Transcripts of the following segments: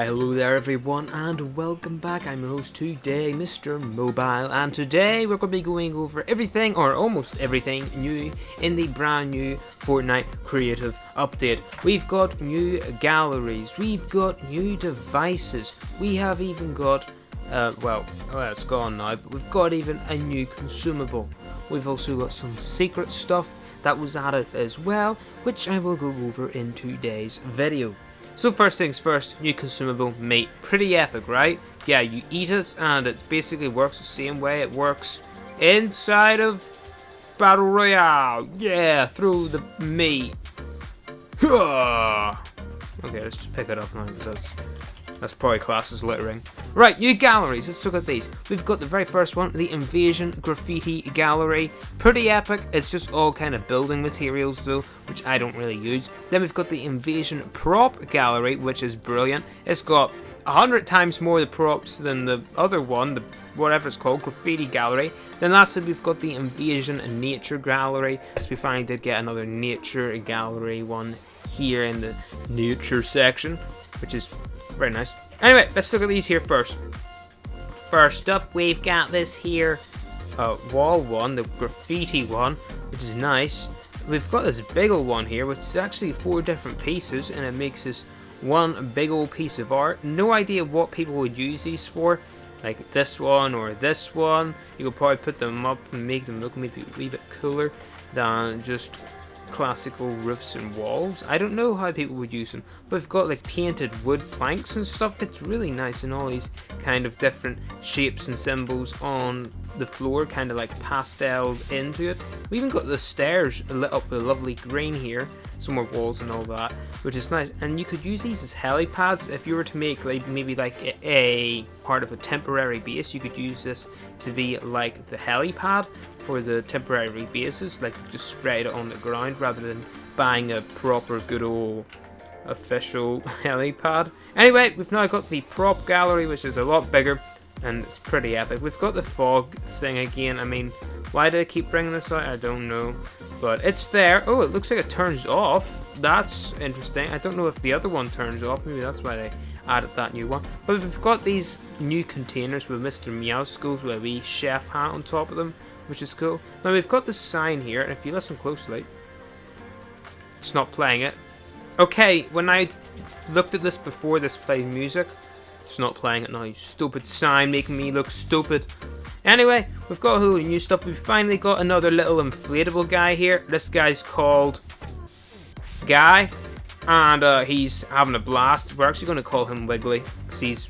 Why hello there everyone and welcome back. I'm your host today, Mr. Mobile, and today we're going to be going over everything or almost everything new in the brand new Fortnite creative update. We've got new galleries, we've got new devices, we have even got well it's gone now, but we've got even a new consumable. We've also got some secret stuff that was added as well, which I will go over in today's video. So first things first, new consumable meat. Pretty epic, right? Yeah, you eat it and it basically works the same way it works inside of Battle Royale. Yeah, through the meat. Okay, let's just pick it up now because that's probably classed as littering. Right, new galleries. Let's look at these. We've got the very first one, the Invasion Graffiti Gallery. Pretty epic. It's just all kind of building materials though, which I don't really use. Then we've got the Invasion Prop Gallery, which is brilliant. It's got 100 times more the props than the other one, the whatever it's called, Graffiti Gallery. Then lastly, we've got the Invasion Nature Gallery. Yes, we finally did get another Nature Gallery one here in the Nature section, which is very nice. Anyway, let's look at these here first. First up, we've got this here wall one, the graffiti one, which is nice. We've got this big old one here, which is actually 4 different pieces, and it makes this one big old piece of art. No idea what people would use these for, like this one or this one. You could probably put them up and make them look maybe a wee bit cooler than just classical roofs and walls. I don't know how people would use them, but we've got like painted wood planks and stuff. It's really nice, and all these kind of different shapes and symbols on the floor, kind of like pasteled into it. We even got the stairs lit up with lovely green here, some more walls and all that, which is nice. And you could use these as helipads if you were to make like maybe like a part of a temporary base. You could use this to be like the helipad for the temporary bases, like just spread it on the ground rather than buying a proper good old official helipad. Anyway, we've now got the prop gallery, which is a lot bigger and it's pretty epic. We've got the fog thing again. I mean, why do I keep bringing this out? I don't know, but it's there. Oh, it looks like it turns off. That's interesting. I don't know if the other one turns off. Maybe that's why they added that new one. But we've got these new containers with Mr. Meowscles with a wee chef hat on top of them, which is cool. Now we've got the sign here, and if you listen closely, it's not playing it. Okay, when I looked at this before this played music, it's not playing it now. You stupid sign making me look stupid. Anyway, we've got a whole new stuff. We've finally got another little inflatable guy here. This guy's called Guy, and he's having a blast. We're actually going to call him Wiggly because he's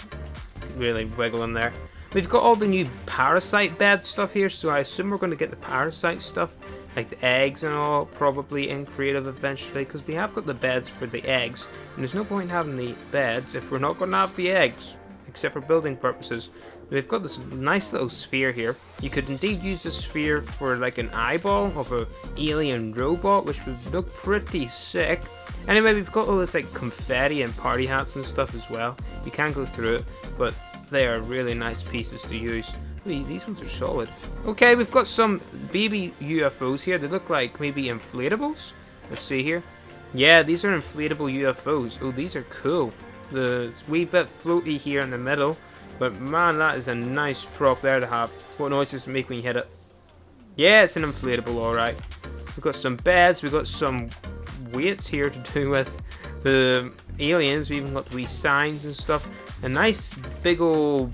really wiggling there. We've got all the new parasite bed stuff here, so I assume we're going to get the parasite stuff, like the eggs and all, probably in creative eventually, because we have got the beds for the eggs, and there's no point in having the beds if we're not going to have the eggs, except for building purposes. We've got this nice little sphere here. You could indeed use this sphere for like an eyeball of an alien robot, which would look pretty sick. Anyway, we've got all this like confetti and party hats and stuff as well. You can go through it, but they are really nice pieces to use. Ooh, these ones are solid. Okay, we've got some baby UFOs here. They look like maybe inflatables. Let's see here. Yeah, these are inflatable UFOs. Oh, these are cool. The wee bit floaty here in the middle. But man, that is a nice prop there to have. What noise does it make when you hit it? Yeah, it's an inflatable, alright. We've got some beds. We've got some weights here to do with the aliens. We even got the wee signs and stuff. A nice big old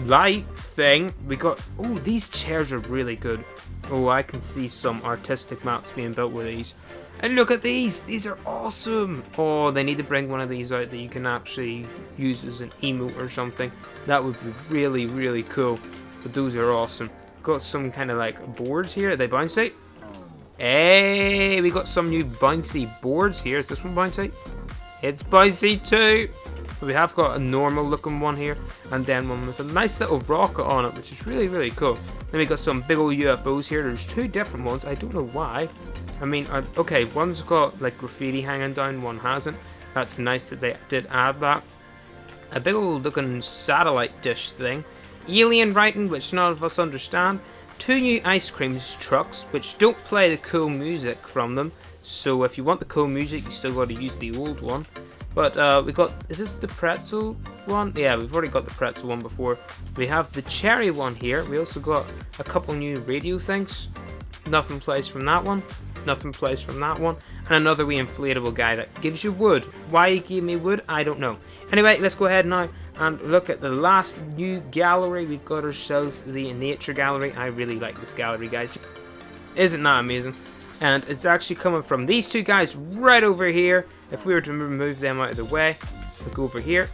light thing. We got, oh, these chairs are really good. Oh, I can see some artistic maps being built with these. And look at these are awesome. Oh, they need to bring one of these out that you can actually use as an emote or something. That would be really, really cool. But those are awesome. Got some kind of like boards here. Are they bouncy? Hey, we got some new bouncy boards here. Is this one bouncy? It's bouncy too. But we have got a normal looking one here, and then one with a nice little rocket on it, which is really, really cool. Then we got some big old UFOs here. There's 2 different ones. I don't know why. I mean, okay, one's got like graffiti hanging down, one hasn't. That's nice that they did add that. A big old looking satellite dish thing. Alien writing, which none of us understand. 2 new ice cream trucks, which don't play the cool music from them. So if you want the cool music, you still got to use the old one. But we got, is this the pretzel one? Yeah, we've already got the pretzel one before. We have the cherry one here. We also got a couple new radio things. Nothing plays from that one. Nothing plays from that one. And another wee inflatable guy that gives you wood. Why he gave me wood, I don't know. Anyway, let's go ahead now and look at the last new gallery. We've got ourselves the nature gallery. I really like this gallery, guys. Isn't that amazing? And it's actually coming from these two guys right over here. If we were to remove them out of the way, we go over here.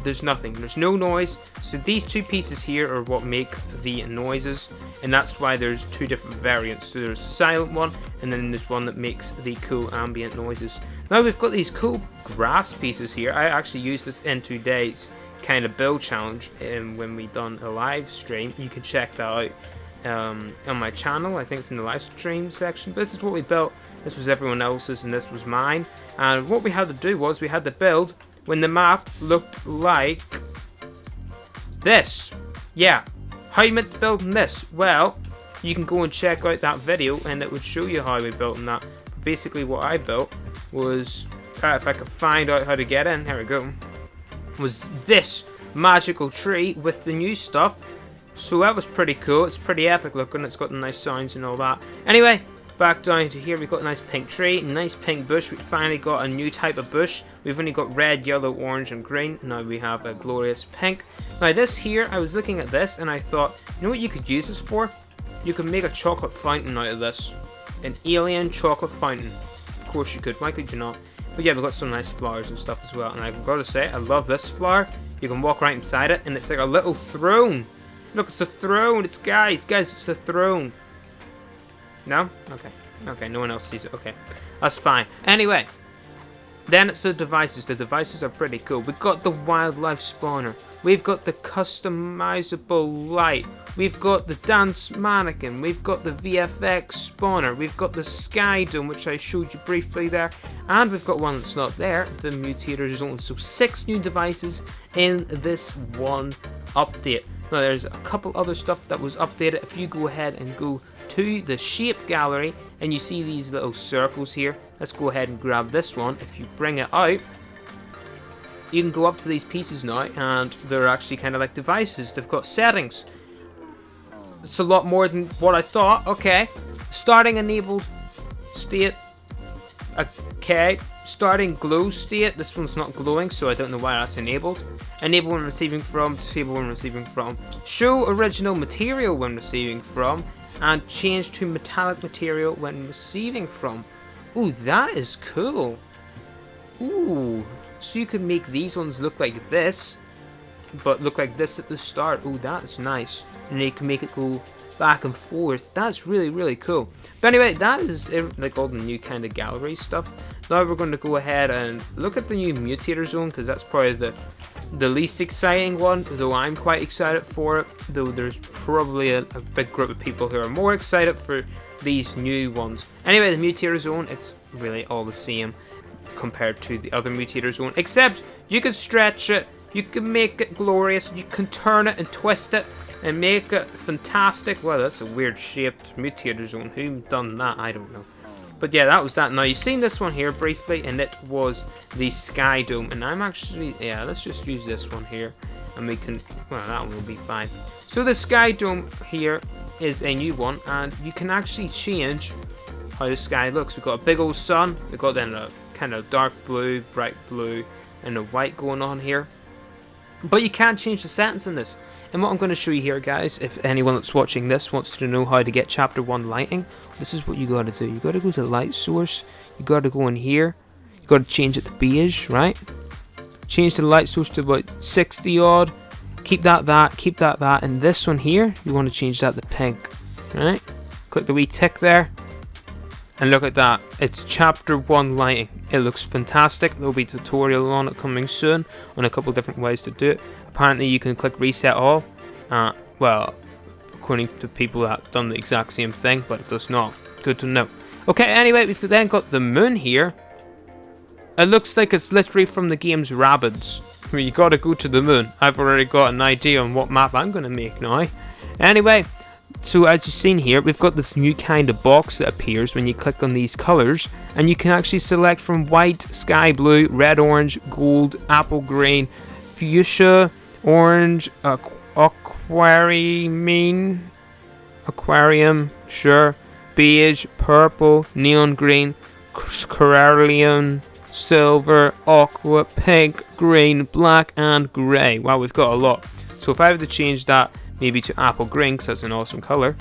There's nothing. There's no noise. So these two pieces here are what make the noises, and that's why there's two different variants. So there's a silent one, and then there's one that makes the cool ambient noises. Now we've got these cool grass pieces here. I actually used this in today's kind of build challenge, and when we done a live stream, you can check that out on my channel. I think it's in the live stream section. But this is what we built. This was everyone else's, and this was mine. And what we had to do was we had to build when the map looked like this. Yeah, how you meant to build in this? Well, you can go and check out that video, and it would show you how we built in that. But basically, what I built was, if I could find out how to get in, here we go, was this magical tree with the new stuff. So that was pretty cool. It's pretty epic looking. It's got the nice sounds and all that. Anyway, back down to here, we've got a nice pink tree, nice pink bush. We finally got a new type of bush. We've only got red, yellow, orange, and green. Now we have a glorious pink. Now this here, I was looking at this and I thought, you know what you could use this for? You could make a chocolate fountain out of this. An alien chocolate fountain. Of course you could. Why could you not? But yeah, we've got some nice flowers and stuff as well. And I've got to say, I love this flower. You can walk right inside it, and it's like a little throne. Look, it's a throne. It's guys, it's a throne. No? Okay. Okay, no one else sees it. Okay. That's fine. Anyway, then it's the devices. The devices are pretty cool. We've got the wildlife spawner. We've got the customizable light. We've got the dance mannequin. We've got the VFX spawner. We've got the sky dome, which I showed you briefly there. And we've got one that's not there, the Mutators zone. So 6 new devices in this one update. Now there's a couple other stuff that was updated. If you go ahead and go to the shape gallery and you see these little circles here, let's go ahead and grab this one. If you bring it out, you can go up to these pieces now, and they're actually kind of like devices. They've got settings. It's a lot more than what I thought. Okay, starting enabled state. Okay, starting glow state. This one's not glowing, so I don't know why that's enabled. Enable when receiving from, disable when receiving from. Show original material when receiving from, and change to metallic material when receiving from. Ooh, that is cool. Ooh, so you can make these ones look like this, but look like this at the start. Ooh, that's nice. And you can make it go back and forth. That's really, really cool. But anyway, that is like all the new kind of gallery stuff. Now we're going to go ahead and look at the new Mutator zone, because that's probably the least exciting one, though I'm quite excited for it, though there's probably a big group of people who are more excited for these new ones. Anyway, the Mutator zone, it's really all the same compared to the other Mutator zone, except you can stretch it, you can make it glorious, you can turn it and twist it and make it fantastic. Well, that's a weird shaped Mutator zone. Who done that? I don't know. But yeah, that was that. Now, you've seen this one here briefly, and it was the Sky Dome. And I'm actually, yeah, let's just use this one here. And we can, well, that one will be fine. So the Sky Dome here is a new one, and you can actually change how the sky looks. We've got a big old sun. We've got then a kind of dark blue, bright blue, and a white going on here. But you can't change the settings in this. And what I'm going to show you here, guys, if anyone that's watching this wants to know how to get chapter 1 lighting, this is what you got to do. You got to go to light source. You got to go in here. You got to change it to beige, right? Change the light source to about 60 odd. Keep that, keep that. And this one here, you want to change that to pink, right? Click the wee tick there. And look at that, it's chapter 1 lighting. It looks fantastic. There'll be a tutorial on it coming soon on a couple different ways to do it. Apparently you can click reset all. Well, according to people that have done the exact same thing, but it does not. Good to know. Okay, anyway, we've then got the moon here. It looks like it's literally from the game's Rabbids. I mean, you gotta go to the moon. I've already got an idea on what map I'm gonna make now. Anyway, So as you've seen here, we've got this new kind of box that appears when you click on these colors, and you can actually select from white, sky blue, red, orange, gold, apple green, fuchsia, orange, aquarium, sure, beige, purple, neon green, cerulean, silver, aqua, pink, green, black, and grey. Wow, we've got a lot. So if I were to change that maybe to apple green, because that's an awesome colour,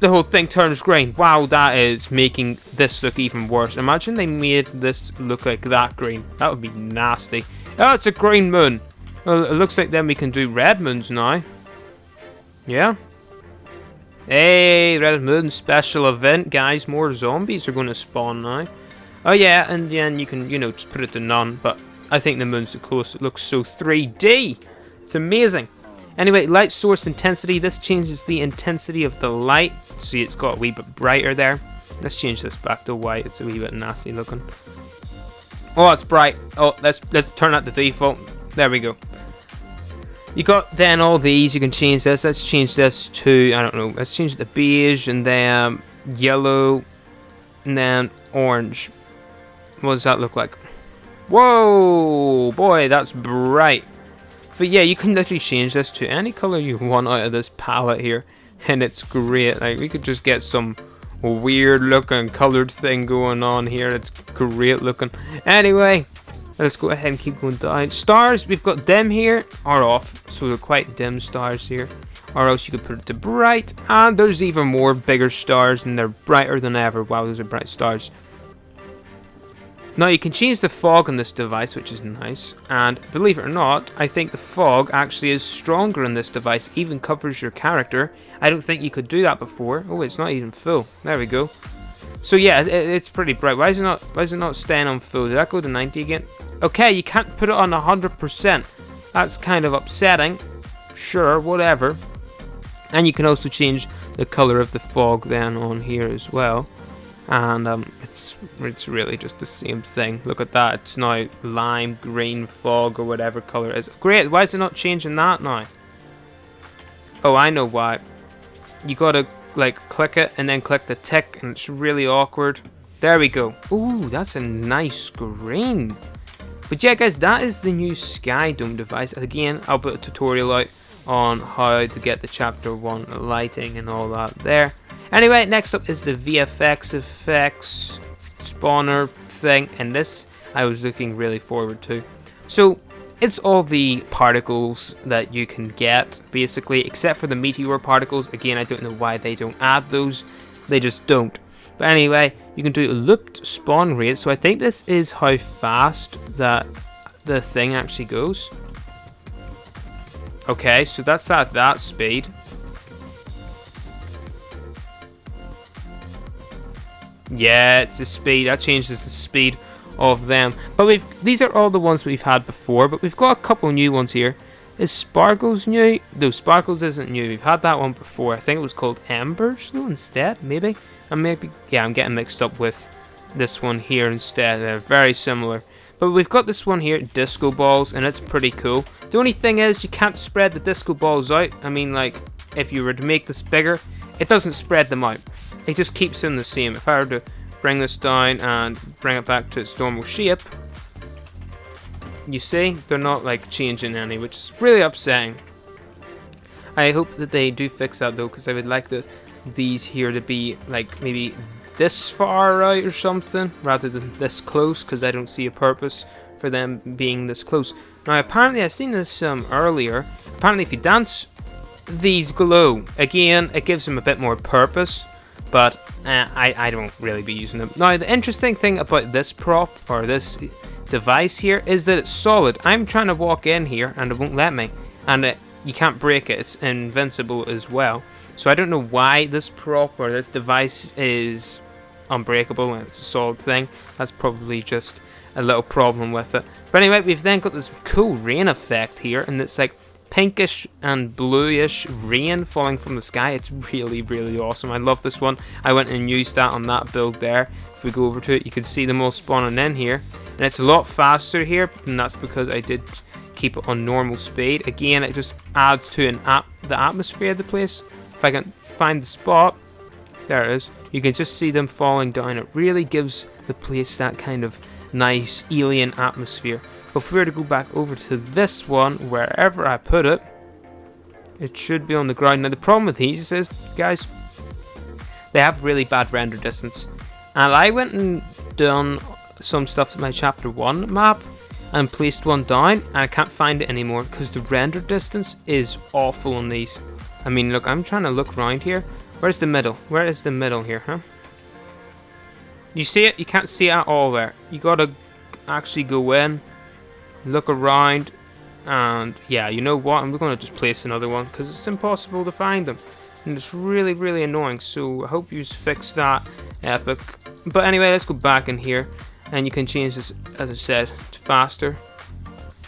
the whole thing turns green. Wow, that is making this look even worse. Imagine they made this look like that green. That would be nasty. Oh, it's a green moon. Well, it looks like then we can do red moons now. Yeah. Hey, red moon special event, guys. More zombies are going to spawn now. Oh yeah, and then you can, just put it to none. But I think the moon's the closest. It looks so 3D. It's amazing. Anyway, light source intensity. This changes the intensity of the light. See, it's got a wee bit brighter there. Let's change this back to white. It's a wee bit nasty looking. Oh, it's bright. Oh, let's turn that to default. There we go. You got then all these. You can change this. Let's change this to, I don't know. Let's change it to beige, and then yellow, and then orange. What does that look like? Whoa, boy, that's bright. But yeah, you can literally change this to any color you want out of this palette here, and it's great. Like, we could just get some weird looking colored thing going on here. It's great looking. Anyway, let's go ahead and keep going down. Stars, we've got dim here, or off, so they're quite dim stars here. Or else you could put it to bright, and there's even more bigger stars, and they're brighter than ever. Wow, those are bright stars. Now you can change the fog on this device, which is nice, and believe it or not, I think the fog actually is stronger on this device, even covers your character. I don't think you could do that before. Oh, it's not even full. There we go. So yeah, it's pretty bright. Why is it not staying on full? Did that go to 90 again? Okay, you can't put it on 100%. That's kind of upsetting. Sure, whatever. And you can also change the color of the fog then on here as well. And it's really just the same thing. Look at that. It's now lime green fog or whatever color it is. Great. Why is it not changing that now? Oh, I know why. You gotta like click it and then click the tick, and it's really awkward. There we go. Ooh, that's a nice screen. But yeah, guys, that is the new Sky Dome device. Again, I'll put a tutorial out on how to get the chapter 1 lighting and all that there. Anyway, next up is the VFX effects spawner thing, and this I was looking really forward to. So it's all the particles that you can get, basically, except for the meteor particles. Again, I don't know why they don't add those. They just don't. But anyway, you can do a looped spawn rate. So I think this is how fast that the thing actually goes. Okay, so that's at that speed. Yeah, it's the speed. That changes the speed of them. But these are all the ones we've had before, but we've got a couple new ones here. Is Sparkles new? No, Sparkles isn't new. We've had that one before. I think it was called Embers though instead, maybe. And maybe, yeah, I'm getting mixed up with this one here instead. They're very similar. But we've got this one here, Disco Balls, and it's pretty cool. The only thing is you can't spread the disco balls out. I mean, like, if you were to make this bigger, it doesn't spread them out. It just keeps them the same. If I were to bring this down and bring it back to its normal shape, you see, they're not like changing any, which is really upsetting. I hope that they do fix that though, because I would like these here to be like maybe this far out or something, rather than this close, because I don't see a purpose for them being this close. Now apparently I've seen this earlier. Apparently if you dance, these glow. Again, it gives them a bit more purpose. But I don't really be using them. Now, the interesting thing about this prop, or this device here, is that it's solid. I'm trying to walk in here, and it won't let me. And you can't break it. It's invincible as well. So I don't know why this prop, or this device, is unbreakable, and it's a solid thing. That's probably just a little problem with it. But anyway, we've then got this cool rain effect here, and it's like pinkish and bluish rain falling from the sky. It's really, really awesome. I love this one. I went and used that on that build there. If we go over to it, you can see them all spawning in here, and it's a lot faster here, and that's because I did keep it on normal speed. Again, it just adds to the atmosphere of the place. If I can find the spot, there it is, you can just see them falling down. It really gives the place that kind of nice alien atmosphere. But if we were to go back over to this one, wherever I put it, it should be on the ground. Now the problem with these is, guys, they have really bad render distance. And I went and done some stuff to my chapter 1 map and placed one down, and I can't find it anymore because the render distance is awful on these. I mean, look, I'm trying to look around here. Where's the middle? Where is the middle here, huh? You see it? You can't see it at all there. You gotta actually go in, look around, and yeah, you know what? I'm gonna just place another one because it's impossible to find them. And it's really, really annoying, so I hope you fix that, Epic. But anyway, let's go back in here, and you can change this, as I said, to faster.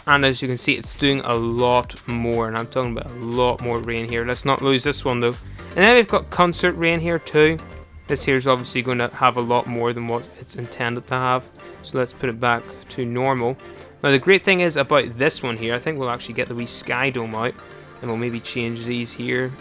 And as you can see, it's doing a lot more, and I'm talking about a lot more rain here. Let's not lose this one, though. And then we've got concert rain here, too. This here is obviously going to have a lot more than what it's intended to have. So let's put it back to normal. Now, the great thing is about this one here, I think we'll actually get the wee sky dome out, and we'll maybe change these here.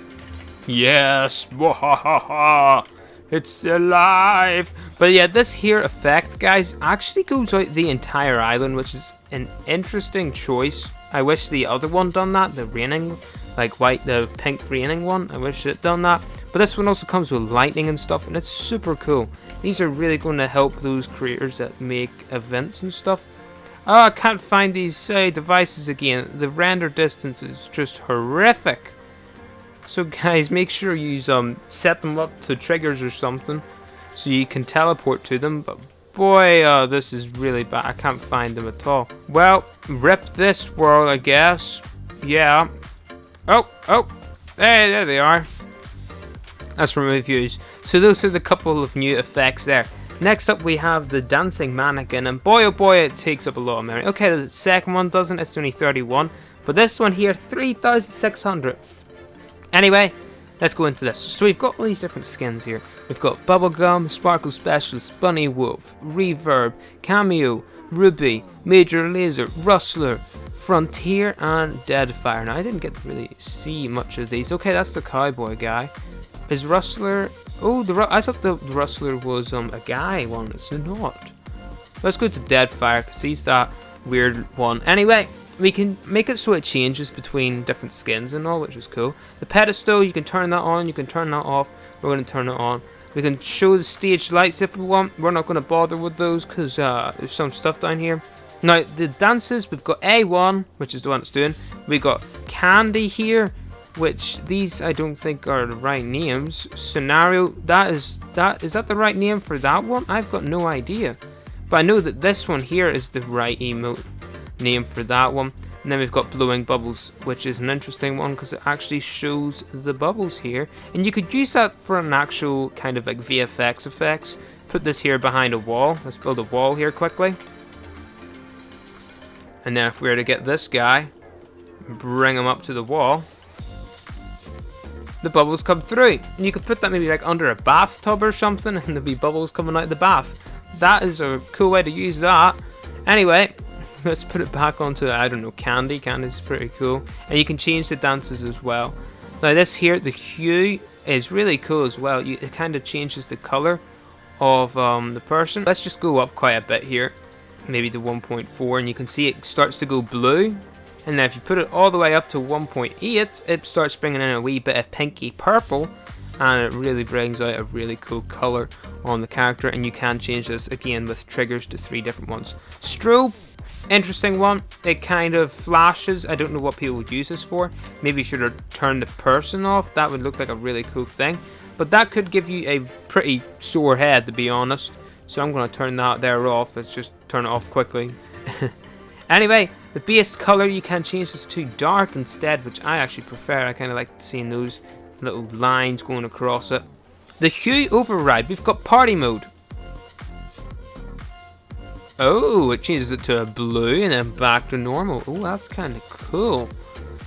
Yes! Wahahaha! It's alive! But yeah, this here effect, guys, actually goes out the entire island, which is an interesting choice. I wish the other one done that, the raining, like white, the pink raining one. I wish it done that. But this one also comes with lightning and stuff, and it's super cool. These are really going to help those creators that make events and stuff. Oh, I can't find these devices again. The render distance is just horrific. So guys, make sure you set them up to triggers or something so you can teleport to them. But boy, this is really bad. I can't find them at all. Well, rip this world, I guess. Yeah. Oh, hey, there they are. That's from reviews. So those are the couple of new effects there. Next up, we have the dancing mannequin, and boy, oh boy, it takes up a lot of memory. Okay, the second one doesn't. It's only 31, but this one here, 3,600. Anyway, let's go into this. So we've got all these different skins here. We've got Bubblegum, Sparkle Specialist, Bunny Wolf, Reverb, Cameo, Ruby, Major Laser, Rustler, Frontier, and Deadfire. Now, I didn't get to really see much of these. Okay, that's the cowboy guy. Is Rustler... Oh, I thought the Rustler was a guy one. It's not. Let's go to Deadfire, because he's that weird one. Anyway, we can make it so it changes between different skins and all, which is cool. The pedestal, you can turn that on, you can turn that off. We're going to turn it on. We can show the stage lights if we want. We're not going to bother with those because there's some stuff down here. Now, the dances, we've got A1, which is the one it's doing. We got Candy here, which these I don't think are the right names. Scenario, is that the right name for that one? I've got no idea. But I know that this one here is the right emote name for that one. And then we've got blowing bubbles, which is an interesting one because it actually shows the bubbles here. And you could use that for an actual kind of like VFX effects. Put this here behind a wall. Let's build a wall here quickly. And then if we were to get this guy, bring him up to the wall, the bubbles come through. And you could put that maybe like under a bathtub or something, and there'll be bubbles coming out of the bath. That is a cool way to use that. Anyway, let's put it back onto, I don't know, Candy. Candy's pretty cool. And you can change the dances as well. Now this here, the hue is really cool as well. It kind of changes the color of the person. Let's just go up quite a bit here. Maybe to 1.4, and you can see it starts to go blue. And then if you put it all the way up to 1.8, it starts bringing in a wee bit of pinky purple, and it really brings out a really cool color on the character. And you can change this again with triggers to 3 different ones. Strobe, interesting one. It kind of flashes. I don't know what people would use this for. Maybe if you were to turn the person off, that would look like a really cool thing. But that could give you a pretty sore head, to be honest. So I'm going to turn that there off. Let's just turn it off quickly. Anyway, the base color, you can change this to dark instead, which I actually prefer. I kind of like seeing those little lines going across it. The hue override, we've got party mode. Oh, it changes it to a blue and then back to normal. Oh, that's kind of cool.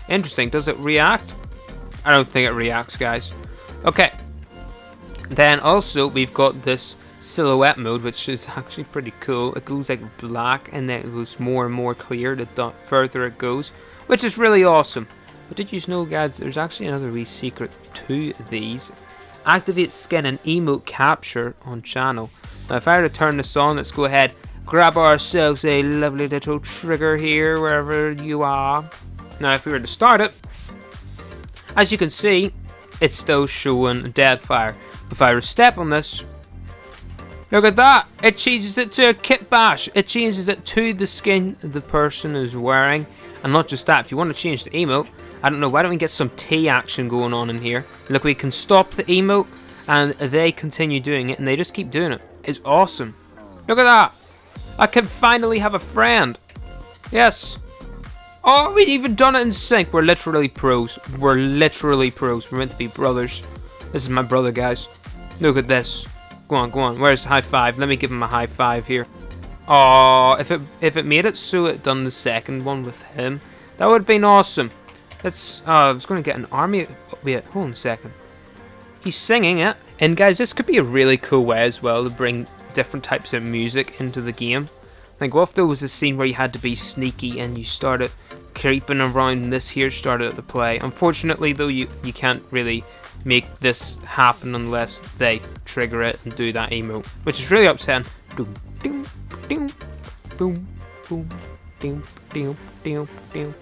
Interesting. Does it react? I don't think it reacts, guys. Okay. Then also, we've got this silhouette mode, which is actually pretty cool. It goes like black and then it goes more and more clear the further it goes, which is really awesome. But did you know, guys, there's actually another wee secret to these. Activate skin and emote capture on channel. Now if I were to turn this on, let's go ahead, grab ourselves a lovely little trigger here, wherever you are. Now if we were to start it, as you can see, it's still showing dead fire. If I were to step on this, look at that! It changes it to a kit bash. It changes it to the skin the person is wearing. And not just that, if you want to change the emote, I don't know, why don't we get some T action going on in here? Look, we can stop the emote and they continue doing it and they just keep doing it. It's awesome. Look at that! I can finally have a friend. Yes. Oh, we even done it in sync. We're literally pros. We're literally pros. We're meant to be brothers. This is my brother, guys. Look at this. Go on, go on. Where's the high five? Let me give him a high five here. Oh, if it made it so it done the second one with him, that would have been awesome. Let's. I was going to get an army. Wait, hold on a second. He's singing it. And guys, this could be a really cool way as well to bring different types of music into the game. Like, what if there was a scene where you had to be sneaky and you started creeping around and this here started to play? Unfortunately, though, you can't really make this happen unless they trigger it and do that emote, which is really upsetting. Boom, boom, boom, boom, boom, boom, boom, boom, boom.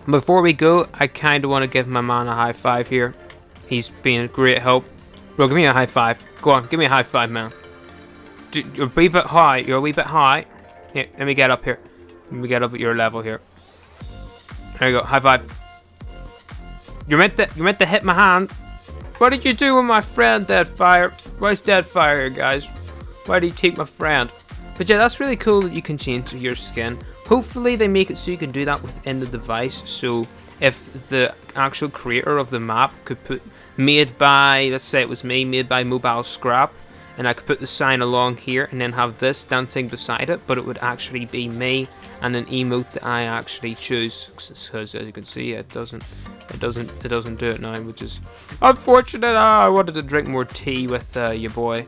Before we go, I kind of want to give my man a high five here. He's been a great help. Bro, give me a high five. Go on, give me a high five, man. You're a wee bit high. You're a wee bit high. Here, let me get up here. Let me get up at your level here. There you go. High five. You're meant to hit my hand. What did you do with my friend, Deadfire? Where's Deadfire, guys? Why did you take my friend? But yeah, that's really cool that you can change your skin. Hopefully they make it so you can do that within the device. So if the actual creator of the map could put made by, let's say it was me, made by Mobile Scrap, and I could put the sign along here and then have this dancing beside it, but it would actually be me and an emote that I actually choose, because as you can see, it doesn't do it now, which is unfortunate. I wanted to drink more tea with your boy.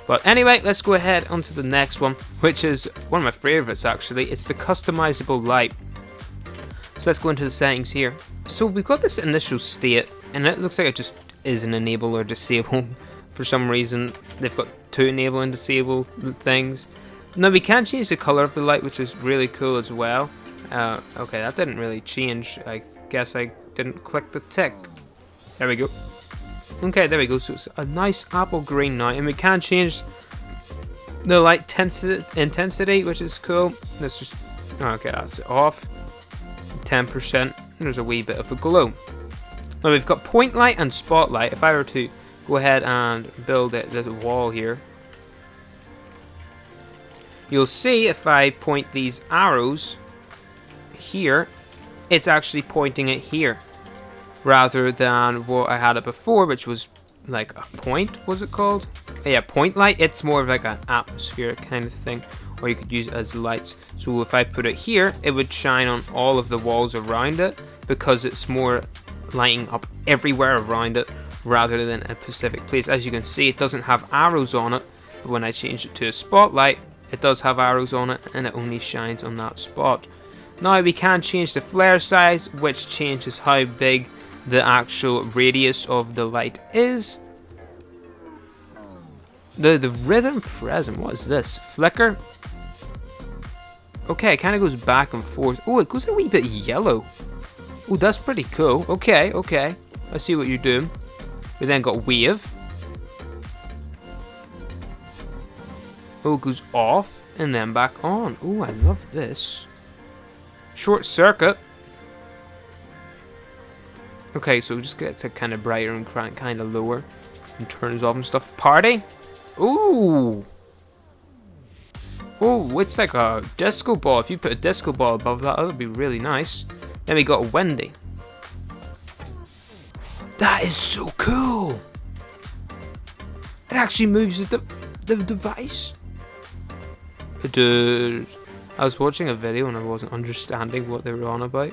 But anyway, let's go ahead onto the next one, which is one of my favorites actually. It's the customizable light. So let's go into the settings here. So we've got this initial state, and it looks like it just is an enable or disable. For some reason, they've got two enable and disable things. Now we can change the color of the light, which is really cool as well. Okay, that didn't really change. I guess I didn't click the tick. There we go. Okay, there we go. So it's a nice apple green now, and we can change the light intensity, which is cool. Let's just, okay, that's it off. 10%. There's a wee bit of a glow. Now we've got point light and spotlight. If I were to go ahead and build it, the wall here, you'll see if I point these arrows here, it's actually pointing it here, rather than what I had it before, which was like a point, was it called? Yeah, point light. It's more of like an atmospheric kind of thing, or you could use it as lights. So if I put it here, it would shine on all of the walls around it, because it's more lighting up everywhere around it rather than a specific place. As you can see, it doesn't have arrows on it, but when I change it to a spotlight, it does have arrows on it, and it only shines on that spot. Now we can change the flare size, which changes how big the actual radius of the light is. The rhythm present, what is this? Flicker? Okay, it kind of goes back and forth. Oh, it goes a wee bit yellow. Oh, that's pretty cool. Okay, okay. I see what you're doing. We then got wave. Oh, it goes off and then back on. Oh, I love this. Short circuit. Okay, so just get to kind of brighter and kind of lower, and turns off and stuff. Party. Ooh. Oh, it's like a disco ball. If you put a disco ball above that, that would be really nice. Then we got Wendy. That is so cool. It actually moves the device. Dude, I was watching a video and I wasn't understanding what they were on about.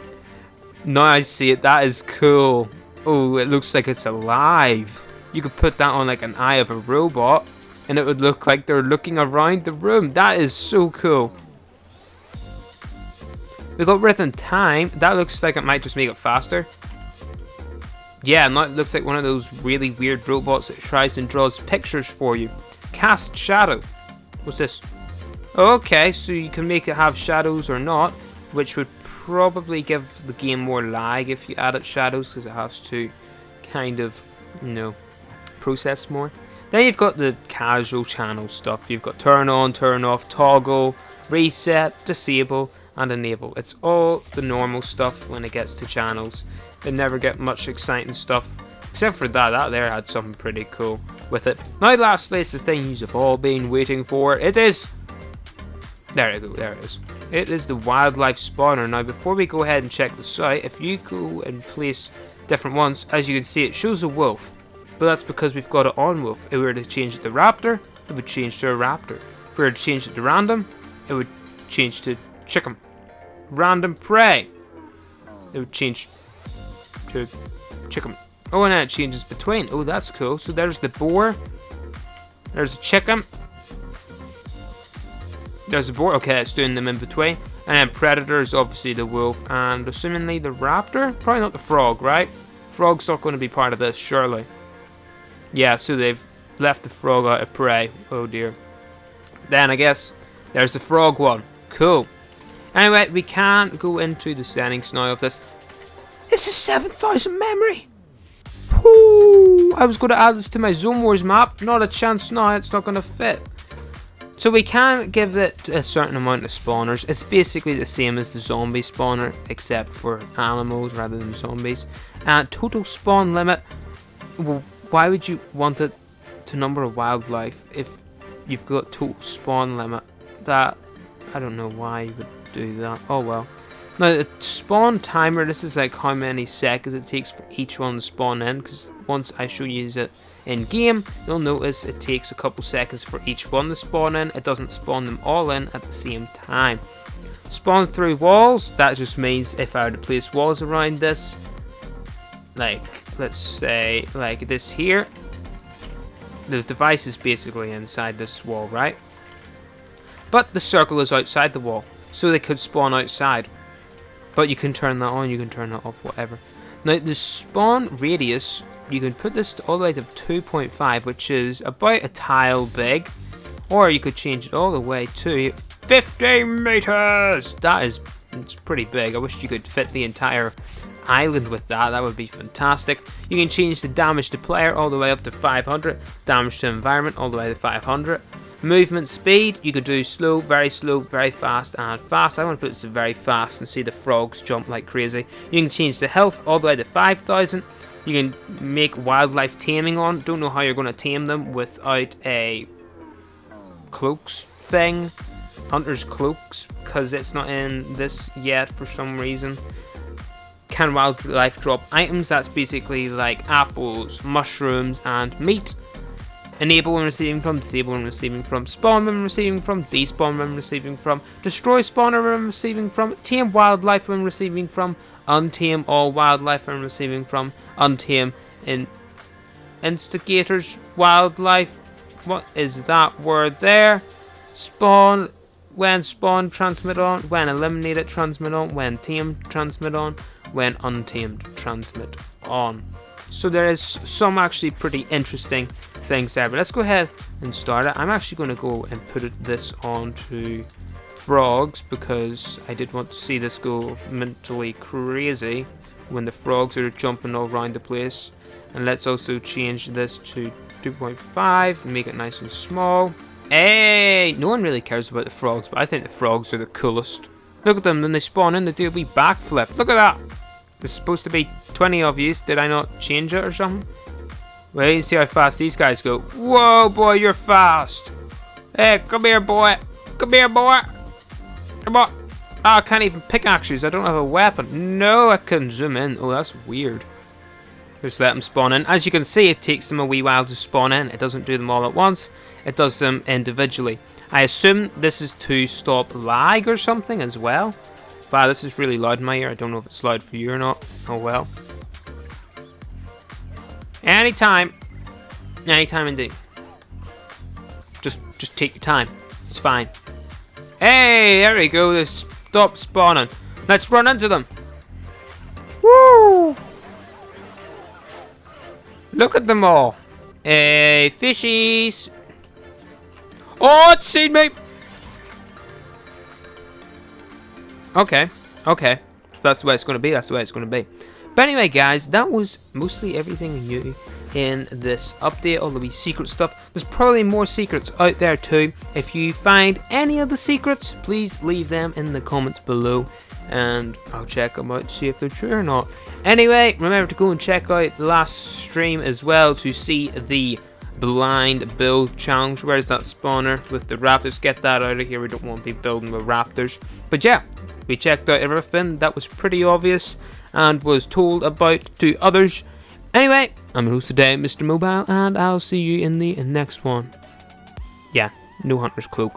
Now I see it. That is cool. Oh, it looks like it's alive. You could put that on like an eye of a robot, and it would look like they're looking around the room. That is so cool. We got rhythm time. That looks like it might just make it faster. Yeah, it looks like one of those really weird robots that tries and draws pictures for you. Cast shadow. What's this? Okay, so you can make it have shadows or not, which would probably give the game more lag if you added shadows, because it has to kind of, process more. Then you've got the casual channel stuff. You've got turn on, turn off, toggle, reset, disable, and enable. It's all the normal stuff when it gets to channels. They never get much exciting stuff, except for that there had something pretty cool with it. Now lastly, it's the thing you've all been waiting for. It is, there you go, there it is. It is the wildlife spawner. Now before we go ahead and check this out, if you go and place different ones, as you can see it shows a wolf, but that's because we've got it on wolf. If we were to change it to raptor, it would change to a raptor. If we were to change it to random, it would change to chicken. Random prey, it would change to chicken. Oh, and then it changes between. Oh, that's cool. So there's the boar, there's the chicken, there's the boar. Okay, it's doing them in between. And then predator is obviously the wolf, and assumingly the raptor. Probably not the frog, right? Frog's not going to be part of this, surely. Yeah, so they've left the frog out of prey. Oh dear. Then I guess there's the frog one. Cool. Anyway, we can go into the settings now of this. This is 7,000 memory. Whoo! I was going to add this to my Zone Wars map. Not a chance now. It's not going to fit. So we can give it a certain amount of spawners. It's basically the same as the zombie spawner, except for animals rather than zombies. And total spawn limit. Well, why would you want it to number a wildlife if you've got total spawn limit? That, I don't know why you would do that. Oh well. Now the spawn timer, this is like how many seconds it takes for each one to spawn in, because once I show you it in game, you'll notice it takes a couple seconds for each one to spawn in. It doesn't spawn them all in at the same time. Spawn through walls, that just means if I were to place walls around this, like let's say like this here, the device is basically inside this wall, right? But the circle is outside the wall, so they could spawn outside. But you can turn that on, you can turn that off, whatever. Now the spawn radius, you can put this all the way to 2.5, which is about a tile big. Or you could change it all the way to 50 meters! It's pretty big. I wish you could fit the entire island with that. That would be fantastic. You can change the damage to player all the way up to 500. Damage to environment all the way to 500. Movement speed, you could do slow, very fast, and fast. I want to put this to very fast and see the frogs jump like crazy. You can change the health all the way to 5,000. You can make wildlife taming on. Don't know how you're going to tame them without a cloaks thing. Hunter's cloaks, because it's not in this yet for some reason. Can wildlife drop items? That's basically like apples, mushrooms, and meat. Enable when receiving from, disable when receiving from, spawn when receiving from, despawn when receiving from, destroy spawner when receiving from, tame wildlife when receiving from, untame all wildlife when receiving from, untame instigators wildlife. What is that word there? Spawn, when spawn, transmit on, when eliminated, transmit on, when tamed, transmit on, when untamed, transmit on. So there is some actually pretty interesting things there, but let's go ahead and start it. I'm actually going to go and put this onto frogs because I did want to see this go mentally crazy when the frogs are jumping all around the place. And let's also change this to 2.5 and make it nice and small. Hey, no one really cares about the frogs, but I think the frogs are the coolest. Look at them when they spawn in, they do a wee backflip. Look at that. There's supposed to be 20 of you. Did I not change it or something? Well, you can see how fast these guys go. Whoa, boy, you're fast. Hey, come here, boy. Come here, boy. Come on. Oh, I can't even pickaxes. I don't have a weapon. No, I can zoom in. Oh, that's weird. Just let them spawn in. As you can see, it takes them a wee while to spawn in. It doesn't do them all at once. It does them individually. I assume this is to stop lag or something as well. Wow, this is really loud in my ear. I don't know if it's loud for you or not. Oh well. Anytime indeed. Just take your time. It's fine. Hey, there we go. They stopped spawning. Let's run into them. Woo! Look at them all. Hey, fishies. Oh, it's seen me. Okay. Okay. That's the way it's going to be. That's the way it's going to be. But anyway, guys, that was mostly everything new in this update. All the wee secret stuff. There's probably more secrets out there too. If you find any of the secrets, please leave them in the comments below, and I'll check them out, see if they're true or not. Anyway, remember to go and check out the last stream as well to see the blind build challenge. Where's that spawner with the raptors? Get that out of here. We don't want to be building with raptors. But yeah, we checked out everything that was pretty obvious and was told about to others. Anyway, I'm your host today, Mr. Mobile, and I'll see you in the next one. Yeah, no hunter's cloak.